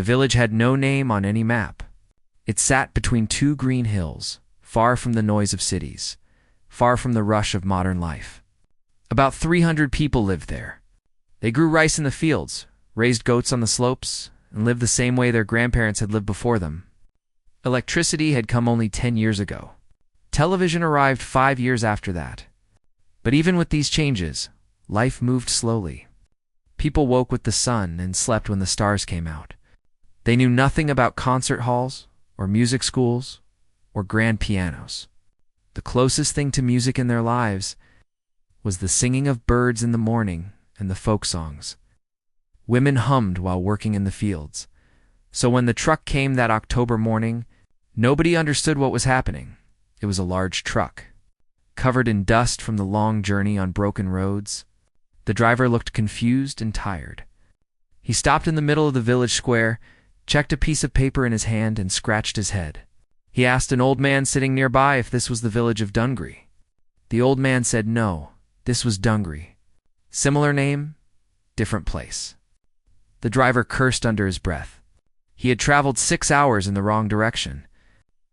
The village had no name on any map. It sat between two green hills, far from the noise of cities, far from the rush of modern life. About 300 people lived there. They grew rice in the fields, raised goats on the slopes, and lived the same way their grandparents had lived before them. Electricity had come only 10 years ago. Television arrived 5 years after that. But even with these changes, life moved slowly. People woke with the sun and slept when the stars came out. They knew nothing about concert halls, or music schools, or grand pianos. The closest thing to music in their lives was the singing of birds in the morning and the folk songs. Women hummed while working in the fields. So when the truck came that October morning, nobody understood what was happening. It was a large truck, covered in dust from the long journey on broken roads. The driver looked confused and tired. He stopped in the middle of the village square, checked a piece of paper in his hand, and scratched his head. He asked an old man sitting nearby if this was the village of Dungry. The old man said no, this was Dungry. Similar name, different place. The driver cursed under his breath. He had traveled 6 hours in the wrong direction.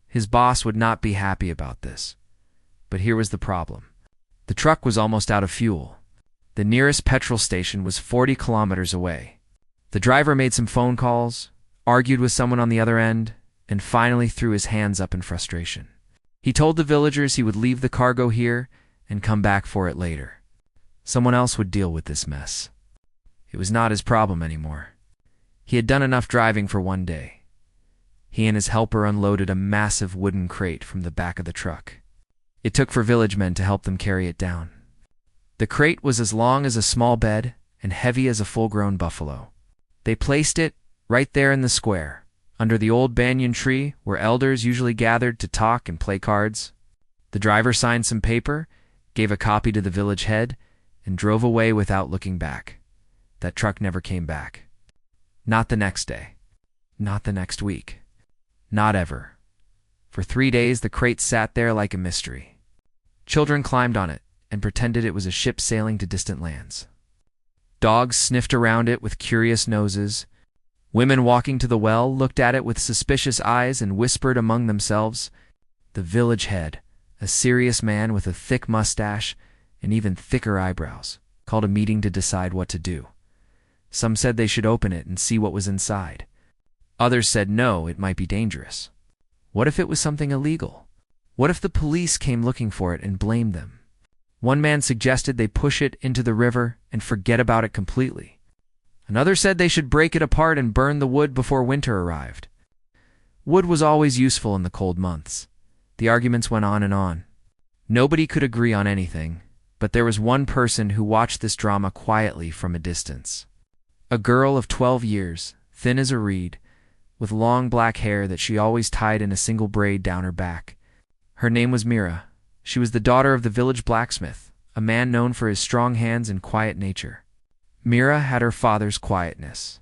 His boss would not be happy about this. But here was the problem. The truck was almost out of fuel. The nearest petrol station was 40 kilometers away. The driver made some phone calls, argued with someone on the other end, and finally threw his hands up in frustration. He told the villagers he would leave the cargo here and come back for it later. Someone else would deal with this mess. It was not his problem anymore. He had done enough driving for one day. He and his helper unloaded a massive wooden crate from the back of the truck. It took for village men to help them carry it down. The crate was as long as a small bed and heavy as a full-grown buffalo. They placed it right there in the square, under the old banyan tree where elders usually gathered to talk and play cards. The driver signed some paper, gave a copy to the village head, and drove away without looking back. That truck never came back. Not the next day. Not the next week. Not ever. For 3 days the crate sat there like a mystery. Children climbed on it and pretended it was a ship sailing to distant lands. Dogs sniffed around it with curious noses. Women walking to the well looked at it with suspicious eyes and whispered among themselves. The village head, a serious man with a thick mustache and even thicker eyebrows, called a meeting to decide what to do. Some said they should open it and see what was inside. Others said no, it might be dangerous. What if it was something illegal? What if the police came looking for it and blamed them? One man suggested they push it into the river and forget about it completely. Another said they should break it apart and burn the wood before winter arrived. Wood was always useful in the cold months. The arguments went on and on. Nobody could agree on anything, but there was one person who watched this drama quietly from a distance. A girl of 12 years, thin as a reed, with long black hair that she always tied in a single braid down her back. Her name was Mira. She was the daughter of the village blacksmith, a man known for his strong hands and quiet nature. Mira had her father's quietness.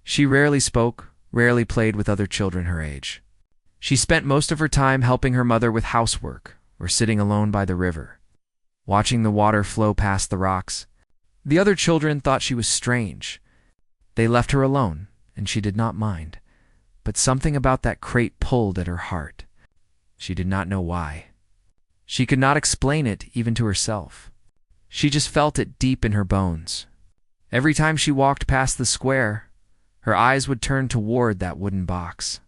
She rarely spoke, rarely played with other children her age. She spent most of her time helping her mother with housework or sitting alone by the river, watching the water flow past the rocks. The other children thought she was strange. They left her alone, and she did not mind. But something about that crate pulled at her heart. She did not know why. She could not explain it even to herself. She just felt it deep in her bones. Every time she walked past the square, her eyes would turn toward that wooden box.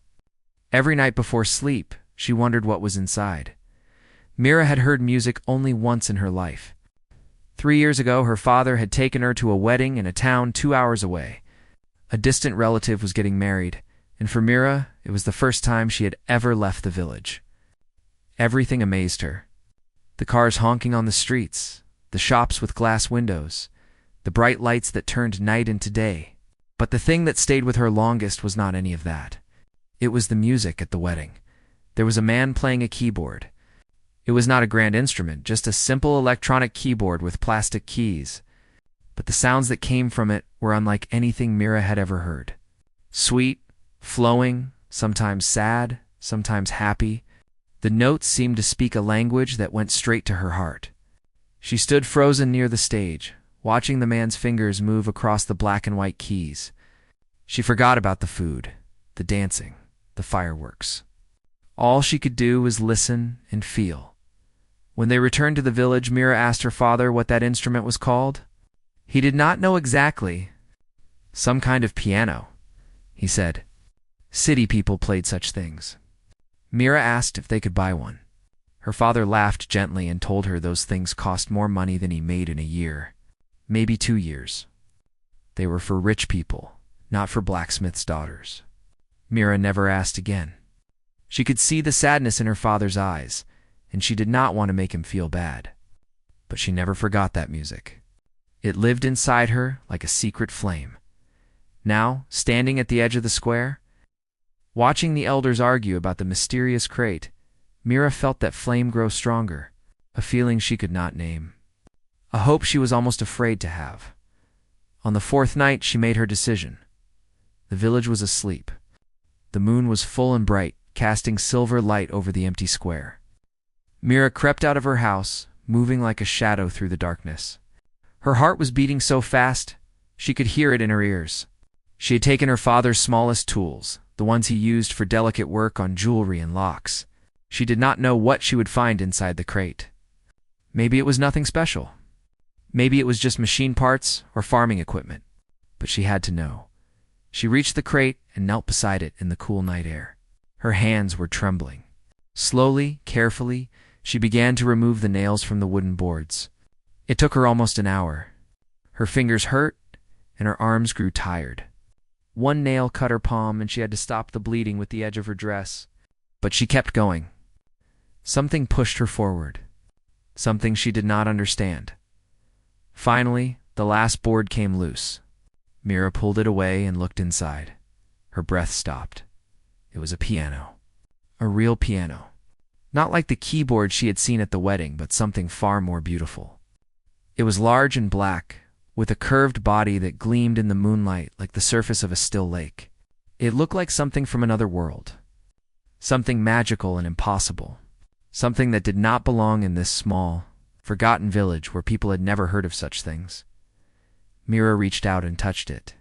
Every night before sleep, she wondered what was inside. Mira had heard music only once in her life. 3 years ago, her father had taken her to a wedding in a town 2 hours away. A distant relative was getting married, and for Mira, it was the first time she had ever left the village. Everything amazed her. The cars honking on the streets, the shops with glass windows, the bright lights that turned night into day. But the thing that stayed with her longest was not any of that. It was the music at the wedding. There was a man playing a keyboard. It was not a grand instrument, just a simple electronic keyboard with plastic keys. But the sounds that came from it were unlike anything Mira had ever heard. Sweet, flowing, sometimes sad, sometimes happy. The notes seemed to speak a language that went straight to her heart. She stood frozen near the stage, watching the man's fingers move across the black and white keys. She forgot about the food, the dancing, the fireworks. All she could do was listen and feel. When they returned to the village, Mira asked her father what that instrument was called. He did not know exactly. Some kind of piano, he said. City people played such things. Mira asked if they could buy one. Her father laughed gently and told her those things cost more money than he made in a year, maybe 2 years. They were for rich people, not for blacksmiths' daughters. Mira never asked again. She could see the sadness in her father's eyes, and she did not want to make him feel bad. But she never forgot that music. It lived inside her like a secret flame. Now, standing at the edge of the square, watching the elders argue about the mysterious crate, Mira felt that flame grow stronger, a feeling she could not name, a hope she was almost afraid to have. On the 4th night, she made her decision. The village was asleep. The moon was full and bright, casting silver light over the empty square. Mira crept out of her house, moving like a shadow through the darkness. Her heart was beating so fast, she could hear it in her ears. She had taken her father's smallest tools, the ones he used for delicate work on jewelry and locks. She did not know what she would find inside the crate. Maybe it was nothing special. Maybe it was just machine parts or farming equipment. But she had to know. She reached the crate and knelt beside it in the cool night air. Her hands were trembling. Slowly, carefully, she began to remove the nails from the wooden boards. It took her almost an hour. Her fingers hurt, and her arms grew tired. One nail cut her palm, and she had to stop the bleeding with the edge of her dress. But she kept going. Something pushed her forward. Something she did not understand. Finally, the last board came loose. Mira pulled it away and looked inside. Her breath stopped. It was a piano. A real piano. Not like the keyboard she had seen at the wedding, but something far more beautiful. It was large and black, with a curved body that gleamed in the moonlight like the surface of a still lake. It looked like something from another world. Something magical and impossible. Something that did not belong in this small, forgotten village where people had never heard of such things. Mira reached out and touched it.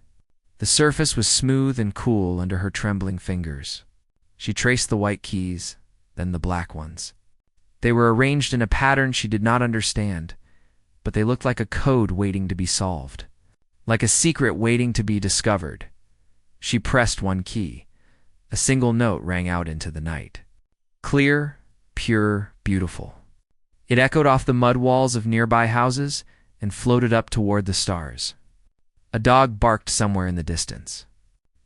The surface was smooth and cool under her trembling fingers. She traced the white keys, then the black ones. They were arranged in a pattern she did not understand, but they looked like a code waiting to be solved, like a secret waiting to be discovered. She pressed one key. A single note rang out into the night. Clear, pure, beautiful. It echoed off the mud walls of nearby houses and floated up toward the stars. A dog barked somewhere in the distance.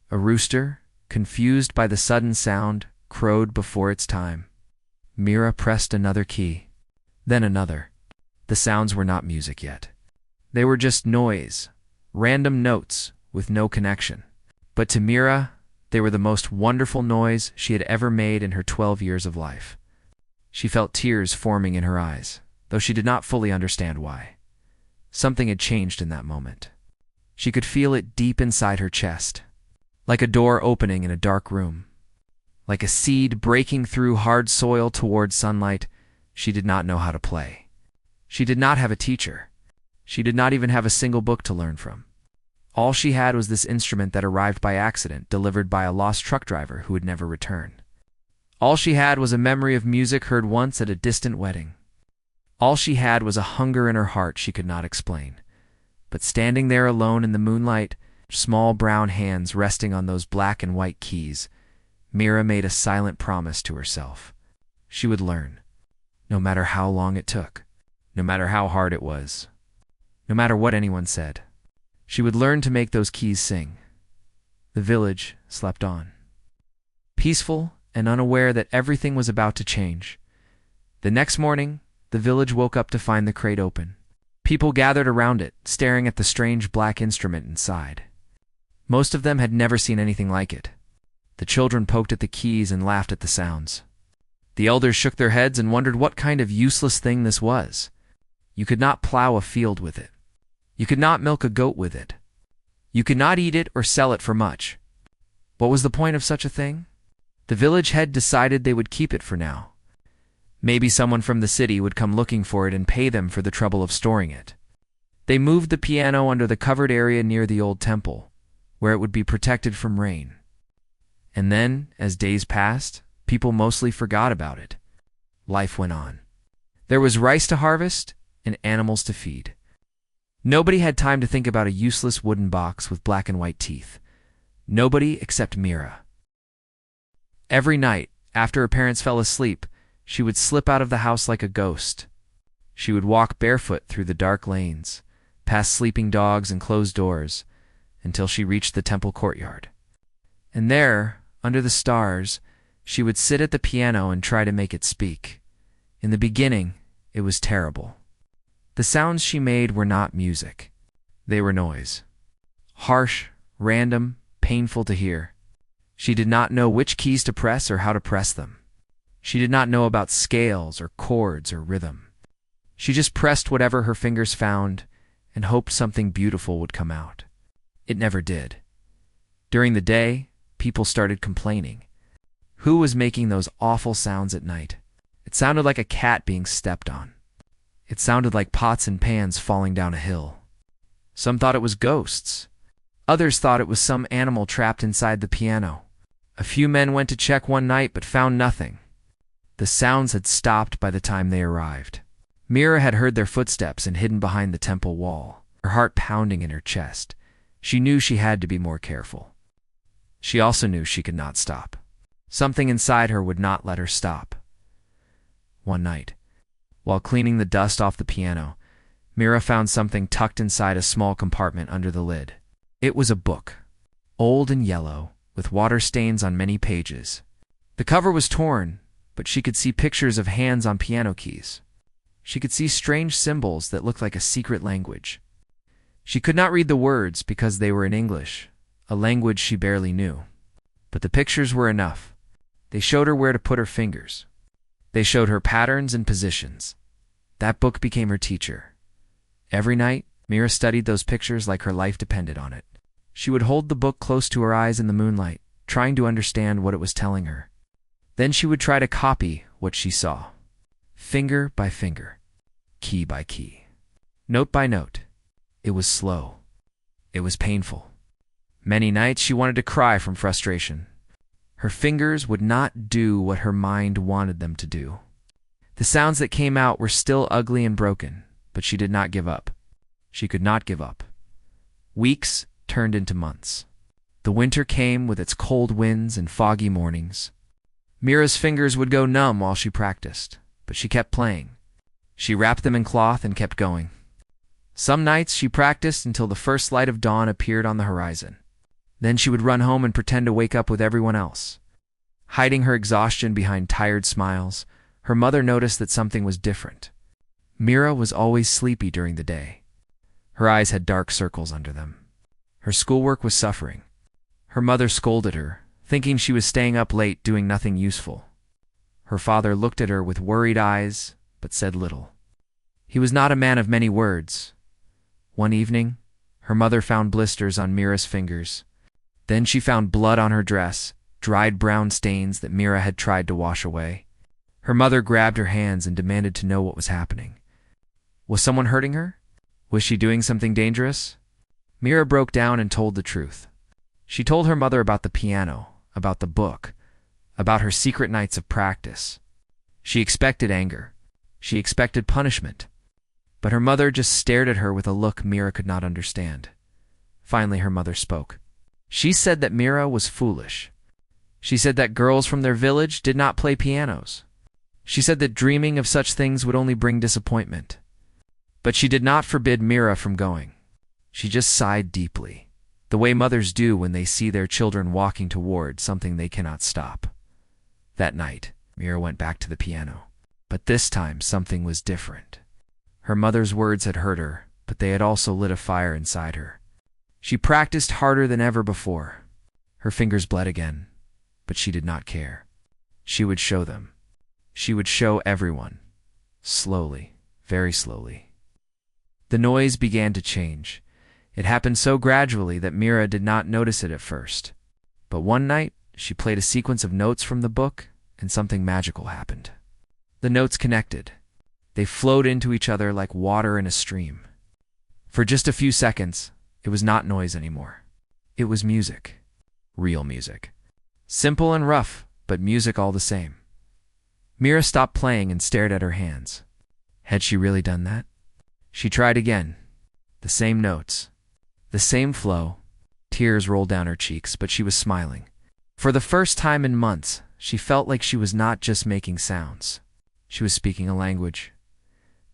A rooster, confused by the sudden sound, crowed before its time. Mira pressed another key, then another. The sounds were not music yet. They were just noise, random notes with no connection. But to Mira, they were the most wonderful noise she had ever made in her 12 years of life. She felt tears forming in her eyes, though she did not fully understand why. Something had changed in that moment. She could feel it deep inside her chest, like a door opening in a dark room. Like a seed breaking through hard soil toward sunlight. She did not know how to play. She did not have a teacher. She did not even have a single book to learn from. All she had was this instrument that arrived by accident, delivered by a lost truck driver who would never return. All she had was a memory of music heard once at a distant wedding. All she had was a hunger in her heart she could not explain. But standing there alone in the moonlight, small brown hands resting on those black and white keys, Mira made a silent promise to herself. She would learn, no matter how long it took. No matter how hard it was. No matter what anyone said. She would learn to make those keys sing. The village slept on. Peaceful and unaware that everything was about to change. The next morning, the village woke up to find the crate open. People gathered around it, staring at the strange black instrument inside. Most of them had never seen anything like it. The children poked at the keys and laughed at the sounds. The elders shook their heads and wondered what kind of useless thing this was. You could not plow a field with it. You could not milk a goat with it. You could not eat it or sell it for much. What was the point of such a thing? The village head decided they would keep it for now. Maybe someone from the city would come looking for it and pay them for the trouble of storing it. They moved the piano under the covered area near the old temple, where it would be protected from rain. And then, as days passed, people mostly forgot about it. Life went on. There was rice to harvest and animals to feed. Nobody had time to think about a useless wooden box with black and white teeth. Nobody except Mira. Every night, after her parents fell asleep, she would slip out of the house like a ghost. She would walk barefoot through the dark lanes, past sleeping dogs and closed doors, until she reached the temple courtyard. And there, under the stars, she would sit at the piano and try to make it speak. In the beginning, it was terrible. The sounds she made were not music. They were noise. Harsh, random, painful to hear. She did not know which keys to press or how to press them. She did not know about scales or chords or rhythm. She just pressed whatever her fingers found and hoped something beautiful would come out. It never did. During the day, people started complaining. Who was making those awful sounds at night? It sounded like a cat being stepped on. It sounded like pots and pans falling down a hill. Some thought it was ghosts. Others thought it was some animal trapped inside the piano. A few men went to check one night but found nothing. The sounds had stopped by the time they arrived. Mira had heard their footsteps and hidden behind the temple wall, her heart pounding in her chest. She knew she had to be more careful. She also knew she could not stop. Something inside her would not let her stop. One night, while cleaning the dust off the piano, Mira found something tucked inside a small compartment under the lid. It was a book, old and yellow, with water stains on many pages. The cover was torn, but she could see pictures of hands on piano keys. She could see strange symbols that looked like a secret language. She could not read the words because they were in English, a language she barely knew. But the pictures were enough. They showed her where to put her fingers. They showed her patterns and positions. That book became her teacher. Every night, Mira studied those pictures like her life depended on it. She would hold the book close to her eyes in the moonlight, trying to understand what it was telling her. Then she would try to copy what she saw, finger by finger, key by key, note by note. It was slow. It was painful. Many nights she wanted to cry from frustration. Her fingers would not do what her mind wanted them to do. The sounds that came out were still ugly and broken, but she did not give up. She could not give up. Weeks turned into months. The winter came with its cold winds and foggy mornings. Mira's fingers would go numb while she practiced, but she kept playing. She wrapped them in cloth and kept going. Some nights she practiced until the first light of dawn appeared on the horizon. Then she would run home and pretend to wake up with everyone else. Hiding her exhaustion behind tired smiles, her mother noticed that something was different. Mira was always sleepy during the day. Her eyes had dark circles under them. Her schoolwork was suffering. Her mother scolded her, thinking she was staying up late doing nothing useful. Her father looked at her with worried eyes, but said little. He was not a man of many words. One evening, her mother found blisters on Mira's fingers. Then she found blood on her dress, dried brown stains that Mira had tried to wash away. Her mother grabbed her hands and demanded to know what was happening. Was someone hurting her? Was she doing something dangerous? Mira broke down and told the truth. She told her mother about the piano, about the book, about her secret nights of practice. She expected anger. She expected punishment. But her mother just stared at her with a look Mira could not understand. Finally, her mother spoke. She said that Mira was foolish. She said that girls from their village did not play pianos. She said that dreaming of such things would only bring disappointment. But she did not forbid Mira from going. She just sighed deeply, the way mothers do when they see their children walking toward something they cannot stop. That night, Mira went back to the piano. But this time, something was different. Her mother's words had hurt her, but they had also lit a fire inside her. She practiced harder than ever before. Her fingers bled again, but she did not care. She would show them. She would show everyone. Slowly, very slowly. The noise began to change. It happened so gradually that Mira did not notice it at first. But one night, she played a sequence of notes from the book, and something magical happened. The notes connected. They flowed into each other like water in a stream. For just a few seconds, it was not noise anymore. It was music. Real music. Simple and rough, but music all the same. Mira stopped playing and stared at her hands. Had she really done that? She tried again. The same notes. The same flow. Tears rolled down her cheeks, but she was smiling. For the first time in months, she felt like she was not just making sounds. She was speaking a language.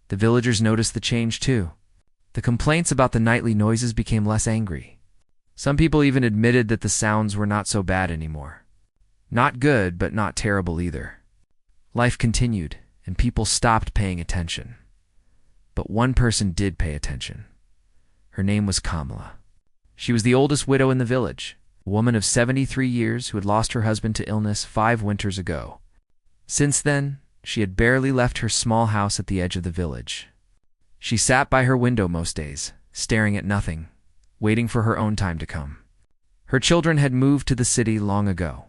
The villagers noticed the change too. The complaints about the nightly noises became less angry. Some people even admitted that the sounds were not so bad anymore. Not good, but not terrible either. Life continued, and people stopped paying attention. But one person did pay attention. Her name was Kamala. She was the oldest widow in the village, a woman of 73 years who had lost her husband to illness 5 winters ago. Since then, she had barely left her small house at the edge of the village. She sat by her window most days, staring at nothing, waiting for her own time to come. Her children had moved to the city long ago.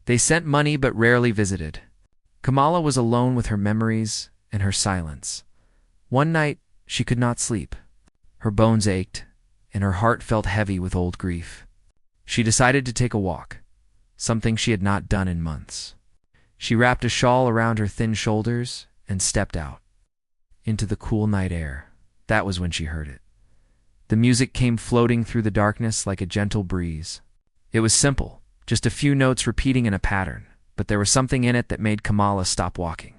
They sent money but rarely visited. Kamala was alone with her memories and her silence. One night, she could not sleep. Her bones ached, and her heart felt heavy with old grief. She decided to take a walk, something she had not done in months. She wrapped a shawl around her thin shoulders and stepped out into the cool night air. That was when she heard it. The music came floating through the darkness like a gentle breeze. It was simple, just a few notes repeating in a pattern, but there was something in it that made Kamala stop walking.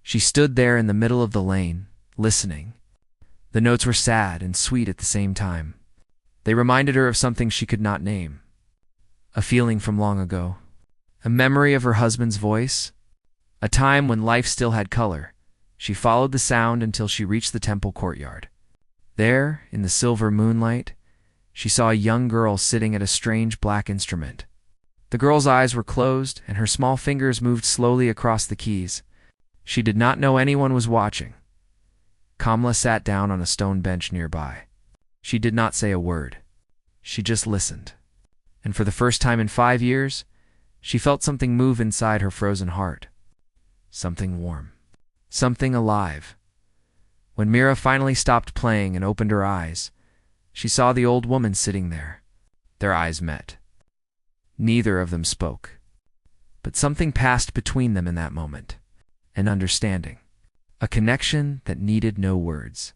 She stood there in the middle of the lane, listening. The notes were sad and sweet at the same time. They reminded her of something she could not name. A feeling from long ago. A memory of her husband's voice. A time when life still had color. She followed the sound until she reached the temple courtyard. There, in the silver moonlight, she saw a young girl sitting at a strange black instrument. The girl's eyes were closed, and her small fingers moved slowly across the keys. She did not know anyone was watching. Kamala sat down on a stone bench nearby. She did not say a word. She just listened. And for the first time in 5 years, she felt something move inside her frozen heart. Something warm. Something alive. When Mira finally stopped playing and opened her eyes, she saw the old woman sitting there. Their eyes met. Neither of them spoke. But something passed between them in that moment. An understanding. A connection that needed no words.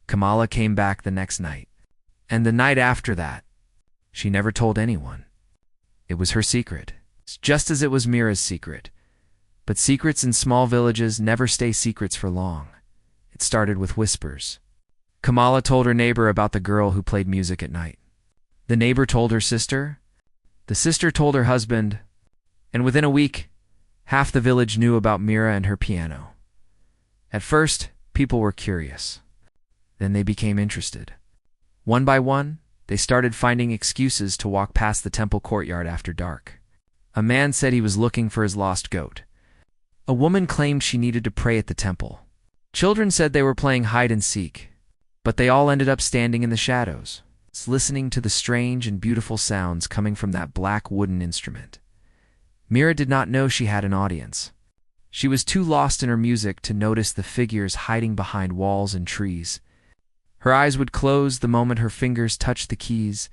Kamala came back the next night. And the night after that. She never told anyone. It was her secret, just as it was Mira's secret. But secrets in small villages never stay secrets for long. It started with whispers. Kamala told her neighbor about the girl who played music at night. The neighbor told her sister. The sister told her husband. And within a week, half the village knew about Mira and her piano. At first, people were curious. Then they became interested. One by one, they started finding excuses to walk past the temple courtyard after dark. A man said he was looking for his lost goat. A woman claimed she needed to pray at the temple. Children said they were playing hide and seek, but they all ended up standing in the shadows, listening to the strange and beautiful sounds coming from that black wooden instrument. Mira did not know she had an audience. She was too lost in her music to notice the figures hiding behind walls and trees. Her eyes would close the moment her fingers touched the keys,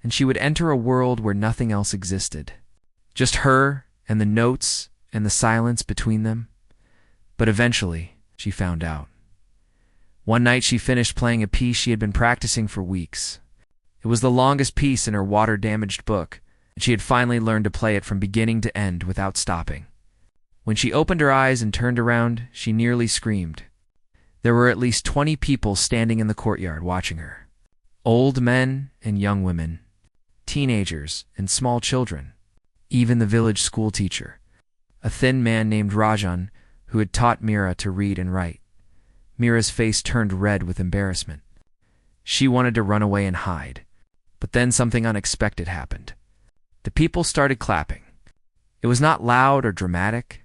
and she would enter a world where nothing else existed. Just her and the notes and the silence between them. But eventually, she found out. One night she finished playing a piece she had been practicing for weeks. It was the longest piece in her water-damaged book, and she had finally learned to play it from beginning to end without stopping. When she opened her eyes and turned around, she nearly screamed. There were at least 20 people standing in the courtyard watching her. Old men and young women, teenagers and small children, even the village school teacher, a thin man named Rajan who had taught Mira to read and write. Mira's face turned red with embarrassment. She wanted to run away and hide, but then something unexpected happened. The people started clapping. It was not loud or dramatic,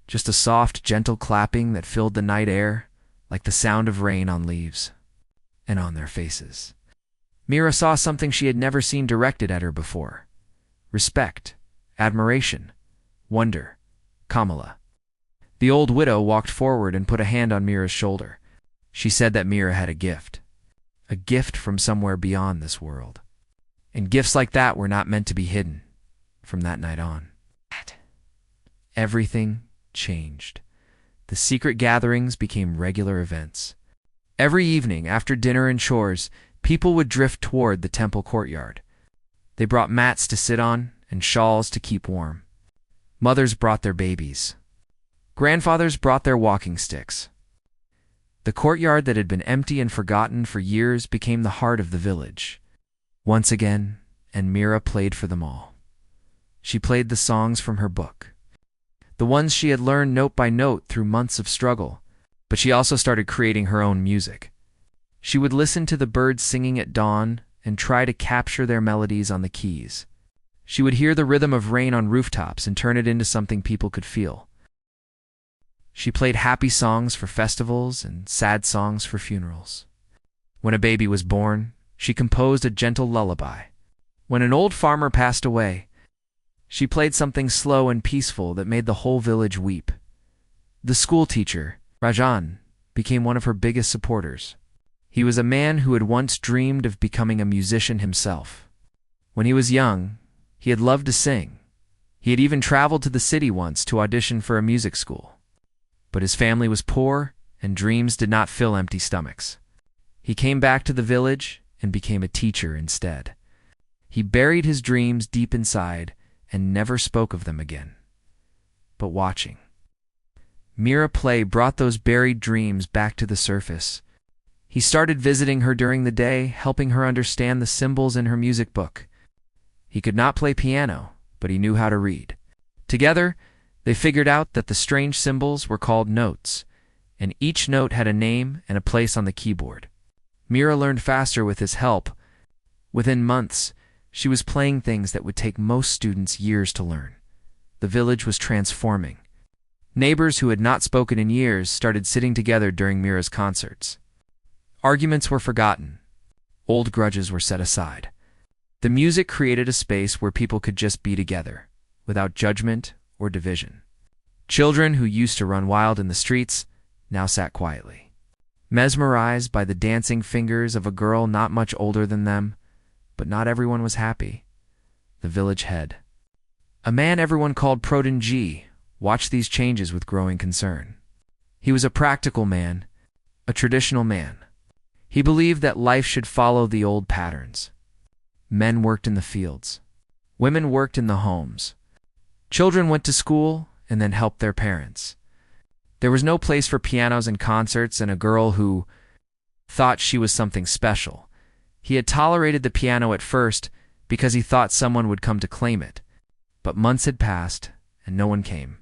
just a soft, gentle clapping that filled the night air like the sound of rain on leaves and on their faces. Mira saw something she had never seen directed at her before. Respect, admiration, wonder. Kamala. The old widow walked forward and put a hand on Mira's shoulder. She said that Mira had a gift from somewhere beyond this world. And gifts like that were not meant to be hidden. From that night on, everything changed. The secret gatherings became regular events. Every evening, after dinner and chores, people would drift toward the temple courtyard. They brought mats to sit on and shawls to keep warm. Mothers brought their babies. Grandfathers brought their walking sticks. The courtyard that had been empty and forgotten for years became the heart of the village. Once again, and Mira played for them all. She played the songs from her book, the ones she had learned note by note through months of struggle, but she also started creating her own music. She would listen to the birds singing at dawn and try to capture their melodies on the keys. She would hear the rhythm of rain on rooftops and turn it into something people could feel. She played happy songs for festivals and sad songs for funerals. When a baby was born, she composed a gentle lullaby. When an old farmer passed away, she played something slow and peaceful that made the whole village weep. The school teacher, Rajan, became one of her biggest supporters. He was a man who had once dreamed of becoming a musician himself. When he was young, he had loved to sing. He had even traveled to the city once to audition for a music school. But his family was poor, and dreams did not fill empty stomachs. He came back to the village and became a teacher instead. He buried his dreams deep inside and never spoke of them again. But watching Mira play brought those buried dreams back to the surface. He started visiting her during the day, helping her understand the symbols in her music book. He could not play piano, but he knew how to read. Together, they figured out that the strange symbols were called notes, and each note had a name and a place on the keyboard. Mira learned faster with his help. Within months, she was playing things that would take most students years to learn. The village was transforming. Neighbors who had not spoken in years started sitting together during Mira's concerts. Arguments were forgotten. Old grudges were set aside. The music created a space where people could just be together, without judgment or division. Children who used to run wild in the streets now sat quietly, mesmerized by the dancing fingers of a girl not much older than them. But not everyone was happy. The village head, a man everyone called Prodin, watched these changes with growing concern. He was a practical man, a traditional man. He believed that life should follow the old patterns. Men worked in the fields. Women worked in the homes. Children went to school and then helped their parents. There was no place for pianos and concerts and a girl who thought she was something special. He had tolerated the piano at first because he thought someone would come to claim it. But months had passed and no one came.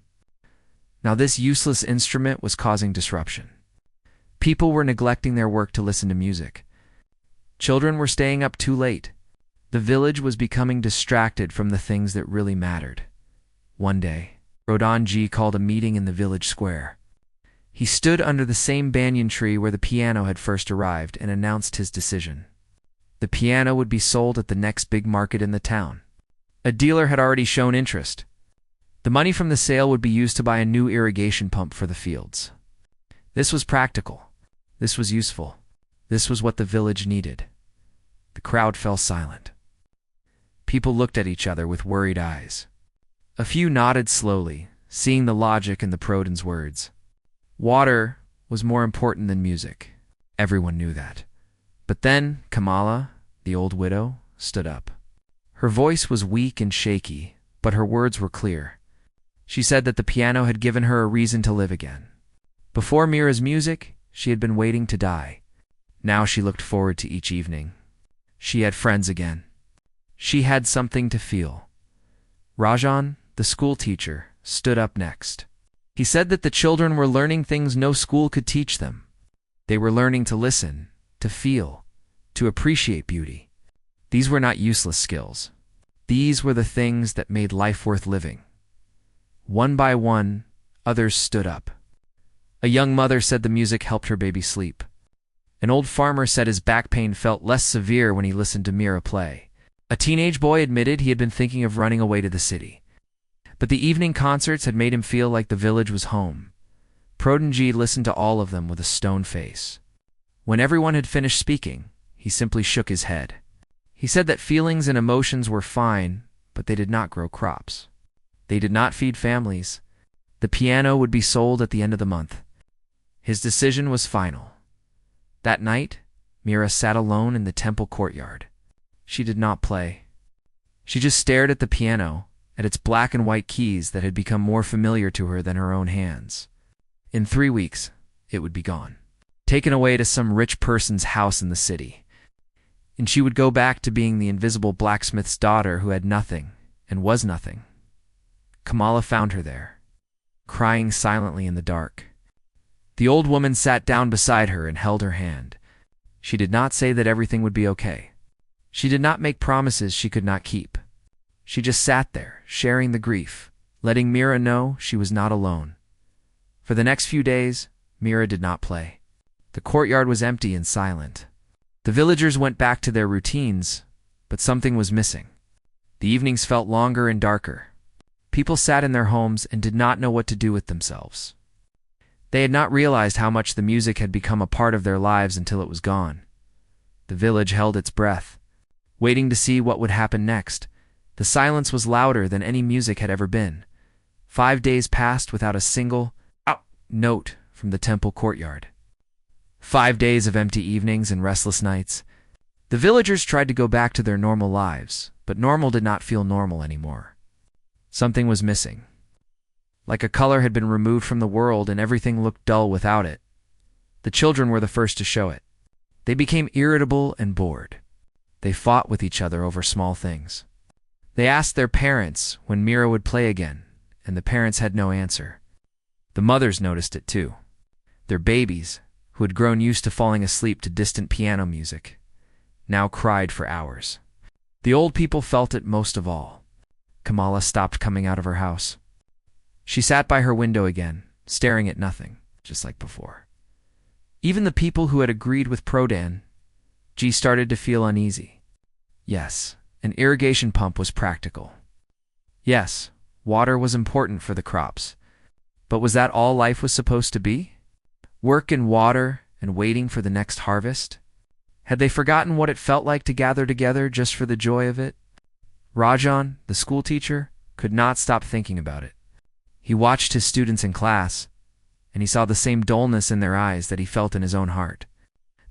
Now this useless instrument was causing disruption. People were neglecting their work to listen to music. Children were staying up too late. The village was becoming distracted from the things that really mattered. One day, Rodonji called a meeting in the village square. He stood under the same banyan tree where the piano had first arrived and announced his decision. The piano would be sold at the next big market in the town. A dealer had already shown interest. The money from the sale would be used to buy a new irrigation pump for the fields. This was practical. This was useful. This was what the village needed. The crowd fell silent. People looked at each other with worried eyes. A few nodded slowly, seeing the logic in the Prodin's words. Water was more important than music. Everyone knew that. But then Kamala, the old widow, stood up. Her voice was weak and shaky, but her words were clear. She said that the piano had given her a reason to live again. Before Mira's music, she had been waiting to die. Now she looked forward to each evening. She had friends again. She had something to feel. Rajan, the school teacher, stood up next. He said that the children were learning things no school could teach them. They were learning to listen, to feel, to appreciate beauty. These were not useless skills. These were the things that made life worth living. One by one, others stood up. A young mother said the music helped her baby sleep. An old farmer said his back pain felt less severe when he listened to Mira play. A teenage boy admitted he had been thinking of running away to the city. But the evening concerts had made him feel like the village was home. Prodinji listened to all of them with a stone face. When everyone had finished speaking, he simply shook his head. He said that feelings and emotions were fine, but they did not grow crops. They did not feed families. The piano would be sold at the end of the month. His decision was final. That night, Mira sat alone in the temple courtyard. She did not play. She just stared at the piano, at its black and white keys that had become more familiar to her than her own hands. In 3 weeks, it would be gone, taken away to some rich person's house in the city. And she would go back to being the invisible blacksmith's daughter who had nothing and was nothing. Kamala found her there, crying silently in the dark. The old woman sat down beside her and held her hand. She did not say that everything would be okay. She did not make promises she could not keep. She just sat there, sharing the grief, letting Mira know she was not alone. For the next few days, Mira did not play. The courtyard was empty and silent. The villagers went back to their routines, but something was missing. The evenings felt longer and darker. People sat in their homes and did not know what to do with themselves. They had not realized how much the music had become a part of their lives until it was gone. The village held its breath, waiting to see what would happen next. The silence was louder than any music had ever been. 5 days passed without a single note from the temple courtyard. 5 days of empty evenings and restless nights. The villagers tried to go back to their normal lives, but normal did not feel normal anymore. Something was missing. Like a color had been removed from the world and everything looked dull without it. The children were the first to show it. They became irritable and bored. They fought with each other over small things. They asked their parents when Mira would play again, and the parents had no answer. The mothers noticed it too. Their babies, who had grown used to falling asleep to distant piano music, now cried for hours. The old people felt it most of all. Kamala stopped coming out of her house. She sat by her window again, staring at nothing, just like before. Even the people who had agreed with Prodan, G started to feel uneasy. Yes, an irrigation pump was practical. Yes, water was important for the crops. But was that all life was supposed to be? Work and water and waiting for the next harvest? Had they forgotten what it felt like to gather together just for the joy of it? Rajan, the schoolteacher, could not stop thinking about it. He watched his students in class, and he saw the same dullness in their eyes that he felt in his own heart.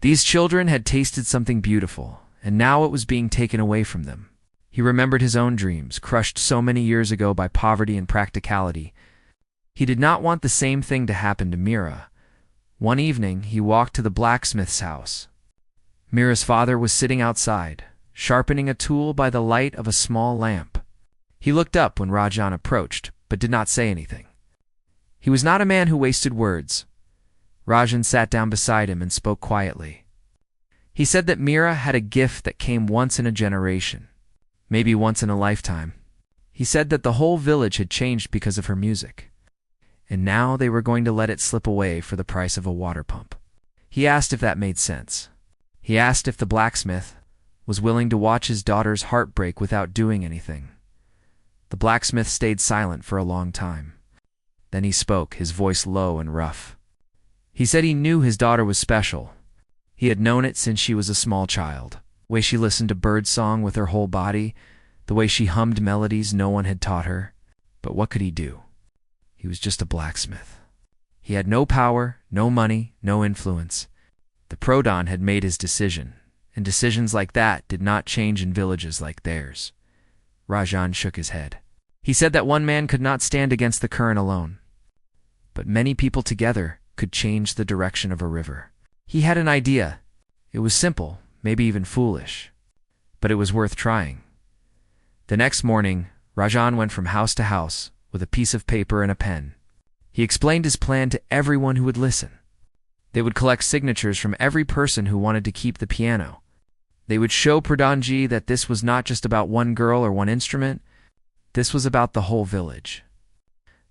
These children had tasted something beautiful, and now it was being taken away from them. He remembered his own dreams, crushed so many years ago by poverty and practicality. He did not want the same thing to happen to Mira. One evening, he walked to the blacksmith's house. Mira's father was sitting outside, sharpening a tool by the light of a small lamp. He looked up when Rajan approached, but did not say anything. He was not a man who wasted words. Rajan sat down beside him and spoke quietly. He said that Mira had a gift that came once in a generation, maybe once in a lifetime. He said that the whole village had changed because of her music, and now they were going to let it slip away for the price of a water pump. He asked if that made sense. He asked if the blacksmith was willing to watch his daughter's heart break without doing anything. The blacksmith stayed silent for a long time. Then he spoke, his voice low and rough. He said he knew his daughter was special. He had known it since she was a small child. The way she listened to birdsong with her whole body, the way she hummed melodies no one had taught her. But what could he do? He was just a blacksmith. He had no power, no money, no influence. The Prodan had made his decision, and decisions like that did not change in villages like theirs. Rajan shook his head. He said that one man could not stand against the current alone, but many people together could change the direction of a river. He had an idea. It was simple, maybe even foolish, but it was worth trying. The next morning, Rajan went from house to house with a piece of paper and a pen. He explained his plan to everyone who would listen. They would collect signatures from every person who wanted to keep the piano. They would show Pradhanji that this was not just about one girl or one instrument. This was about the whole village.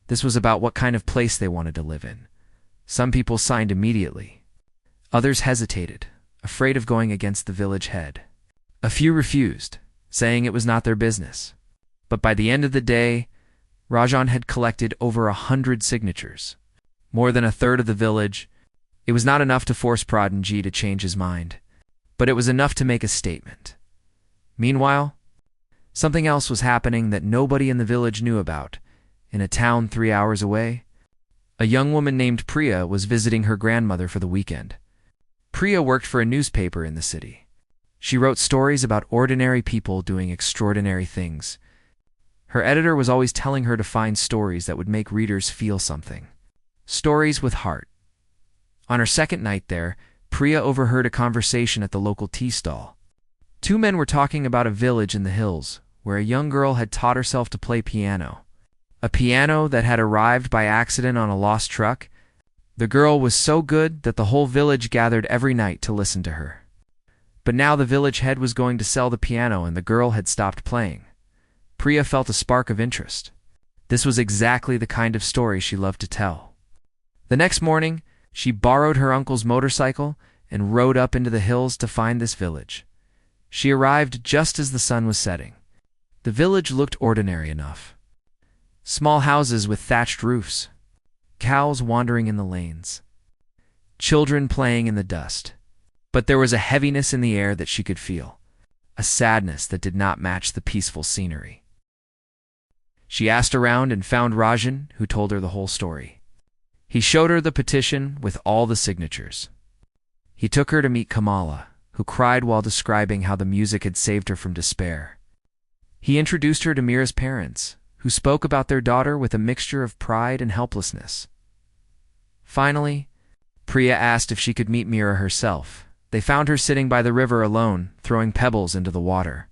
This was about what kind of place they wanted to live in. Some people signed immediately. Others hesitated, afraid of going against the village head. A few refused, saying it was not their business. But by the end of the day, Rajan had collected over 100 signatures, more than a third of the village. It was not enough to force Pradhanji to change his mind, but it was enough to make a statement. Meanwhile, something else was happening that nobody in the village knew about. In a town 3 hours away, a young woman named Priya was visiting her grandmother for the weekend. Priya worked for a newspaper in the city. She wrote stories about ordinary people doing extraordinary things. Her editor was always telling her to find stories that would make readers feel something. Stories with heart. On her second night there, Priya overheard a conversation at the local tea stall. Two men were talking about a village in the hills, where a young girl had taught herself to play piano. A piano that had arrived by accident on a lost truck. The girl was so good that the whole village gathered every night to listen to her. But now the village head was going to sell the piano and the girl had stopped playing. Priya felt a spark of interest. This was exactly the kind of story she loved to tell. The next morning, she borrowed her uncle's motorcycle and rode up into the hills to find this village. She arrived just as the sun was setting. The village looked ordinary enough. Small houses with thatched roofs, cows wandering in the lanes, children playing in the dust. But there was a heaviness in the air that she could feel, a sadness that did not match the peaceful scenery. She asked around and found Rajan, who told her the whole story. He showed her the petition with all the signatures. He took her to meet Kamala, who cried while describing how the music had saved her from despair. He introduced her to Mira's parents, who spoke about their daughter with a mixture of pride and helplessness. Finally, Priya asked if she could meet Mira herself. They found her sitting by the river alone, throwing pebbles into the water.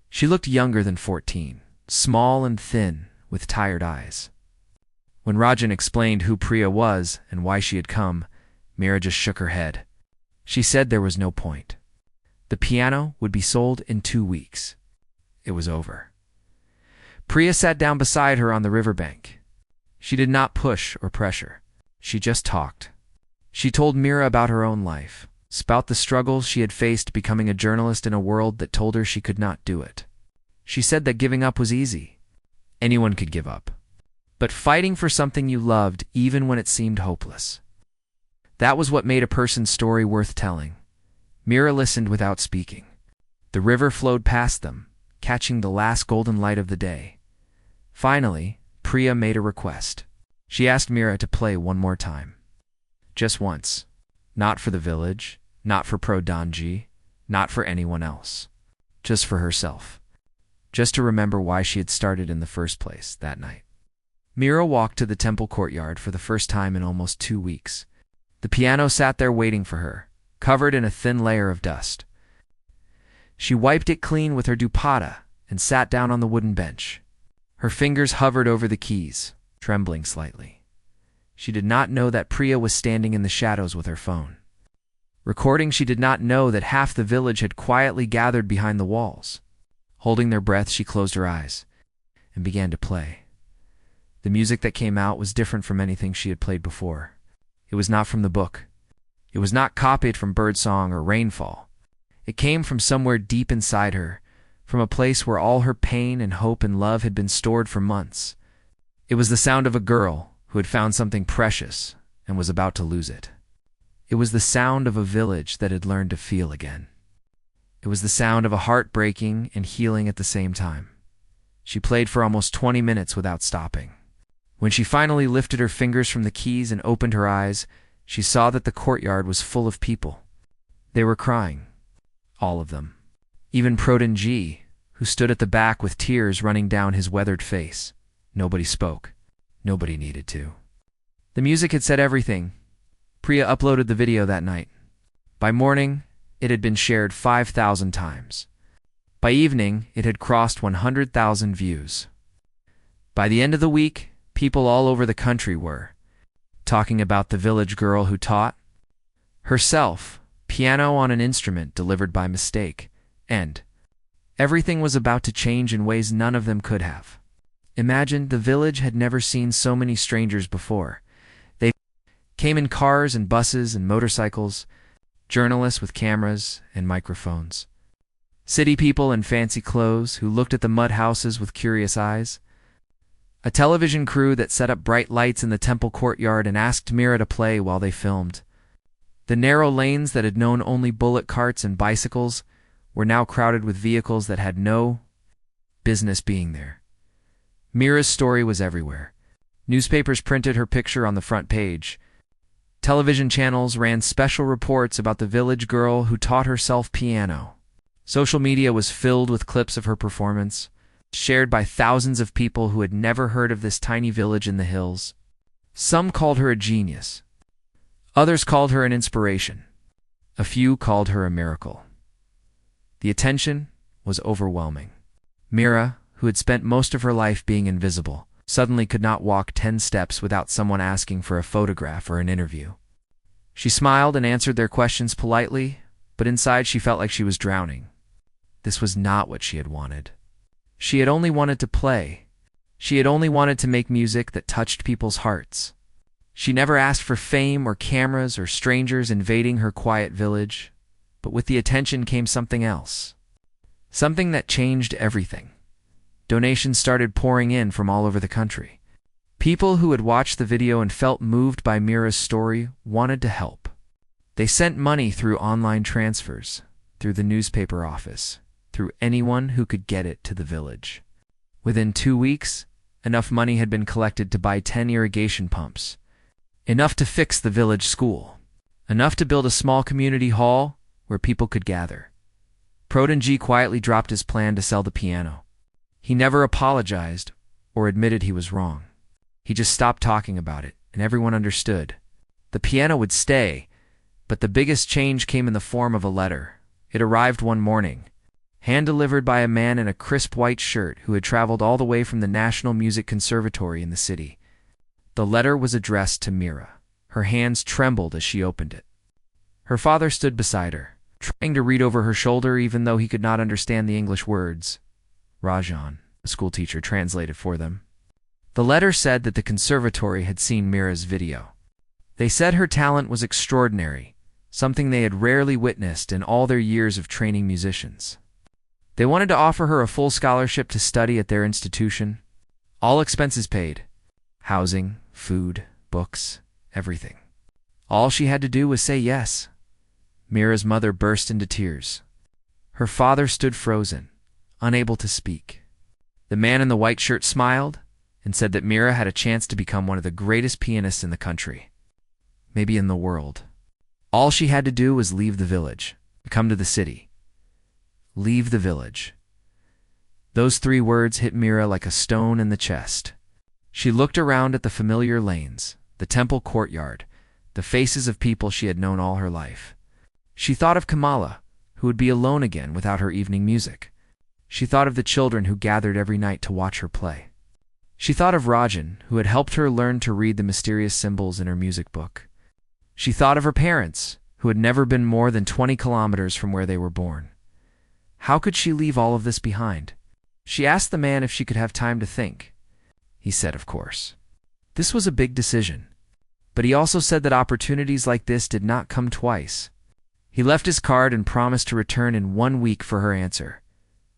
She looked younger than 14, small and thin, with tired eyes. When Rajan explained who Priya was and why she had come, Mira just shook her head. She said there was no point. The piano would be sold in 2 weeks. It was over. Priya sat down beside her on the riverbank. She did not push or pressure. She just talked. She told Mira about her own life, about the struggles she had faced becoming a journalist in a world that told her she could not do it. She said that giving up was easy. Anyone could give up. But fighting for something you loved even when it seemed hopeless. That was what made a person's story worth telling. Mira listened without speaking. The river flowed past them, catching the last golden light of the day. Finally, Priya made a request. She asked Mira to play one more time. Just once. Not for the village, not for Pradhanji, not for anyone else. Just for herself. Just to remember why she had started in the first place that night. Mira walked to the temple courtyard for the first time in almost 2 weeks. The piano sat there waiting for her, covered in a thin layer of dust. She wiped it clean with her dupatta and sat down on the wooden bench. Her fingers hovered over the keys, trembling slightly. She did not know that Priya was standing in the shadows with her phone. Recording, she did not know that half the village had quietly gathered behind the walls. Holding their breath, she closed her eyes and began to play. The music that came out was different from anything she had played before. It was not from the book. It was not copied from birdsong or rainfall. It came from somewhere deep inside her, from a place where all her pain and hope and love had been stored for months. It was the sound of a girl who had found something precious and was about to lose it. It was the sound of a village that had learned to feel again. It was the sound of a heart breaking and healing at the same time. She played for almost 20 minutes without stopping. When she finally lifted her fingers from the keys and opened her eyes, she saw that the courtyard was full of people. They were crying. All of them. Even Pradhanji, who stood at the back with tears running down his weathered face. Nobody spoke. Nobody needed to. The music had said everything. Priya uploaded the video that night. By morning, it had been shared 5,000 times. By evening, it had crossed 100,000 views. By the end of the week, people all over the country were talking about the village girl who taught herself piano on an instrument delivered by mistake, and everything was about to change in ways none of them could have. Imagine, the village had never seen so many strangers before. They came in cars and buses and motorcycles, journalists with cameras and microphones, city people in fancy clothes who looked at the mud houses with curious eyes, a television crew that set up bright lights in the temple courtyard and asked Mira to play while they filmed. The narrow lanes that had known only bullock carts and bicycles were now crowded with vehicles that had no business being there. Mira's story was everywhere. Newspapers printed her picture on the front page. Television channels ran special reports about the village girl who taught herself piano. Social media was filled with clips of her performance, shared by thousands of people who had never heard of this tiny village in the hills. Some called her a genius. Others called her an inspiration. A few called her a miracle. The attention was overwhelming. Mira, who had spent most of her life being invisible, suddenly could not walk 10 steps without someone asking for a photograph or an interview. She smiled and answered their questions politely, but inside she felt like she was drowning. This was not what she had wanted. She had only wanted to play. She had only wanted to make music that touched people's hearts. She never asked for fame or cameras or strangers invading her quiet village, but with the attention came something else. Something that changed everything. Donations started pouring in from all over the country. People who had watched the video and felt moved by Mira's story wanted to help. They sent money through online transfers, through the newspaper office, through anyone who could get it to the village. Within 2 weeks, enough money had been collected to buy 10 irrigation pumps, enough to fix the village school, enough to build a small community hall where people could gather. Protege quietly dropped his plan to sell the piano. He never apologized or admitted he was wrong. He just stopped talking about it, and everyone understood. The piano would stay, but the biggest change came in the form of a letter. It arrived one morning, hand-delivered by a man in a crisp white shirt who had traveled all the way from the National Music Conservatory in the city. The letter was addressed to Mira. Her hands trembled as she opened it. Her father stood beside her, trying to read over her shoulder even though he could not understand the English words. Rajan, a schoolteacher, translated for them. The letter said that the conservatory had seen Mira's video. They said her talent was extraordinary, something they had rarely witnessed in all their years of training musicians. They wanted to offer her a full scholarship to study at their institution. All expenses paid. Housing, food, books, everything. All she had to do was say yes. Mira's mother burst into tears. Her father stood frozen, unable to speak. The man in the white shirt smiled and said that Mira had a chance to become one of the greatest pianists in the country, maybe in the world. All she had to do was leave the village, come to the city. Leave the village. Those 3 words hit Mira like a stone in the chest. She looked around at the familiar lanes, the temple courtyard, the faces of people she had known all her life. She thought of Kamala, who would be alone again without her evening music. She thought of the children who gathered every night to watch her play. She thought of Rajan, who had helped her learn to read the mysterious symbols in her music book. She thought of her parents, who had never been more than 20 kilometers from where they were born. How could she leave all of this behind? She asked the man if she could have time to think. He said, of course. This was a big decision, but he also said that opportunities like this did not come twice. He left his card and promised to return in 1 week for her answer.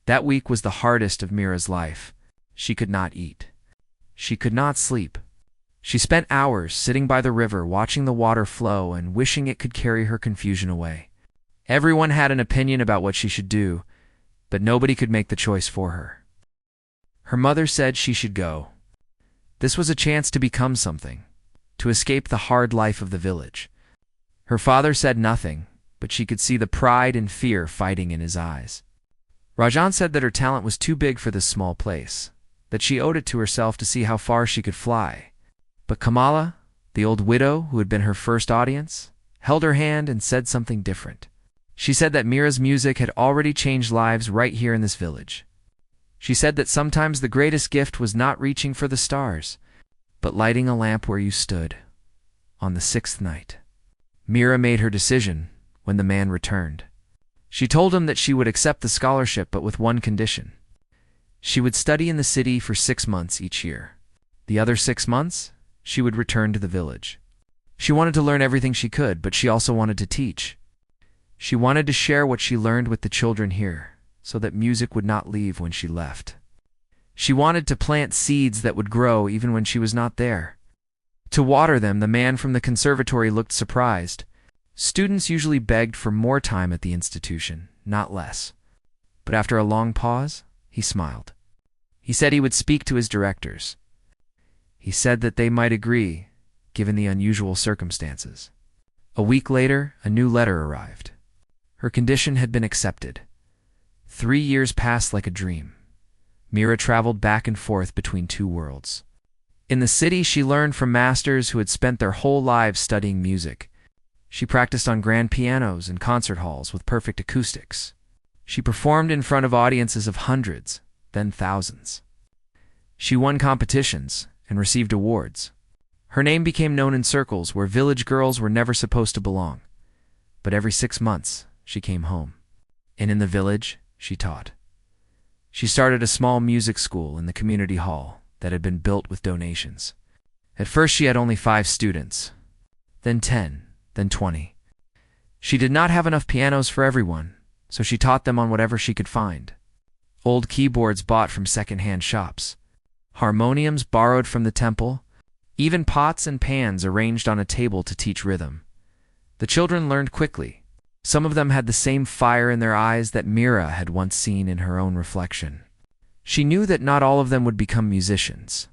That week was the hardest of Mira's life. She could not eat. She could not sleep. She spent hours sitting by the river watching the water flow and wishing it could carry her confusion away. Everyone had an opinion about what she should do, but nobody could make the choice for her. Her mother said she should go. This was a chance to become something, to escape the hard life of the village. Her father said nothing, but she could see the pride and fear fighting in his eyes. Rajan said that her talent was too big for this small place, that she owed it to herself to see how far she could fly. But Kamala, the old widow who had been her first audience, held her hand and said something different. She said that Mira's music had already changed lives right here in this village. She said that sometimes the greatest gift was not reaching for the stars, but lighting a lamp where you stood, on the 6th night. Mira made her decision when the man returned. She told him that she would accept the scholarship, but with one condition. She would study in the city for 6 months each year. The other 6 months, she would return to the village. She wanted to learn everything she could, but she also wanted to teach. She wanted to share what she learned with the children here, so that music would not leave when she left. She wanted to plant seeds that would grow even when she was not there. To water them, the man from the conservatory looked surprised. Students usually begged for more time at the institution, not less. But after a long pause, he smiled. He said he would speak to his directors. He said that they might agree, given the unusual circumstances. A week later, a new letter arrived. Her condition had been accepted. 3 years passed like a dream. Mira traveled back and forth between two worlds. In the city, she learned from masters who had spent their whole lives studying music. She practiced on grand pianos in concert halls with perfect acoustics. She performed in front of audiences of hundreds, then thousands. She won competitions and received awards. Her name became known in circles where village girls were never supposed to belong. But every 6 months, she came home. And in the village, she taught. She started a small music school in the community hall that had been built with donations. At first, she had only 5 students, then 10, then 20. She did not have enough pianos for everyone, so she taught them on whatever she could find. Old keyboards bought from second-hand shops, harmoniums borrowed from the temple, even pots and pans arranged on a table to teach rhythm. The children learned quickly. Some of them had the same fire in their eyes that Mira had once seen in her own reflection. She knew that not all of them would become musicians.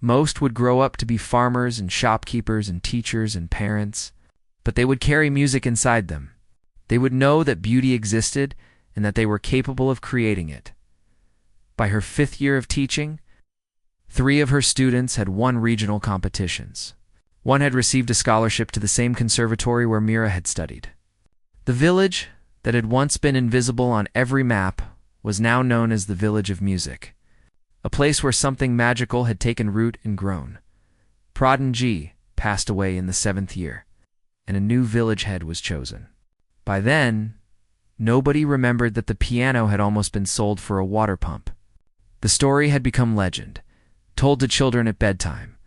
Most would grow up to be farmers and shopkeepers and teachers and parents, but they would carry music inside them. They would know that beauty existed and that they were capable of creating it. By her 5th year of teaching, 3 of her students had won regional competitions. One had received a scholarship to the same conservatory where Mira had studied. The village, that had once been invisible on every map, was now known as the Village of Music, a place where something magical had taken root and grown. Pradhan Ji passed away in the 7th year, and a new village head was chosen. By then, nobody remembered that the piano had almost been sold for a water pump. The story had become legend, told to children at bedtime,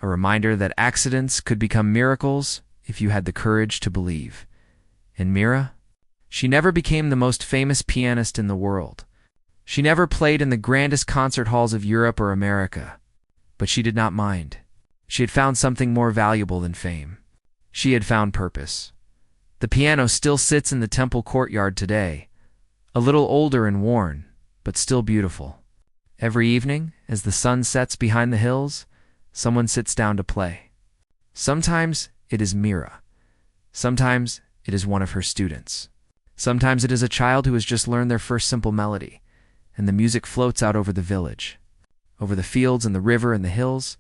a reminder that accidents could become miracles if you had the courage to believe. And Mira? She never became the most famous pianist in the world. She never played in the grandest concert halls of Europe or America. But she did not mind. She had found something more valuable than fame. She had found purpose. The piano still sits in the temple courtyard today, a little older and worn, but still beautiful. Every evening, as the sun sets behind the hills, someone sits down to play. Sometimes it is Mira. Sometimes it is one of her students. Sometimes it is a child who has just learned their first simple melody, and the music floats out over the village, over the fields and the river and the hills,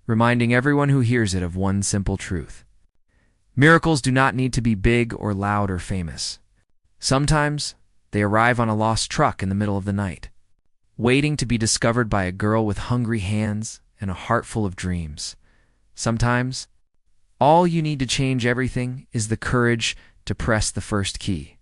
reminding everyone who hears it of one simple truth. Miracles do not need to be big or loud or famous. Sometimes they arrive on a lost truck in the middle of the night, waiting to be discovered by a girl with hungry hands and a heart full of dreams. Sometimes all you need to change everything is the courage to press the first key.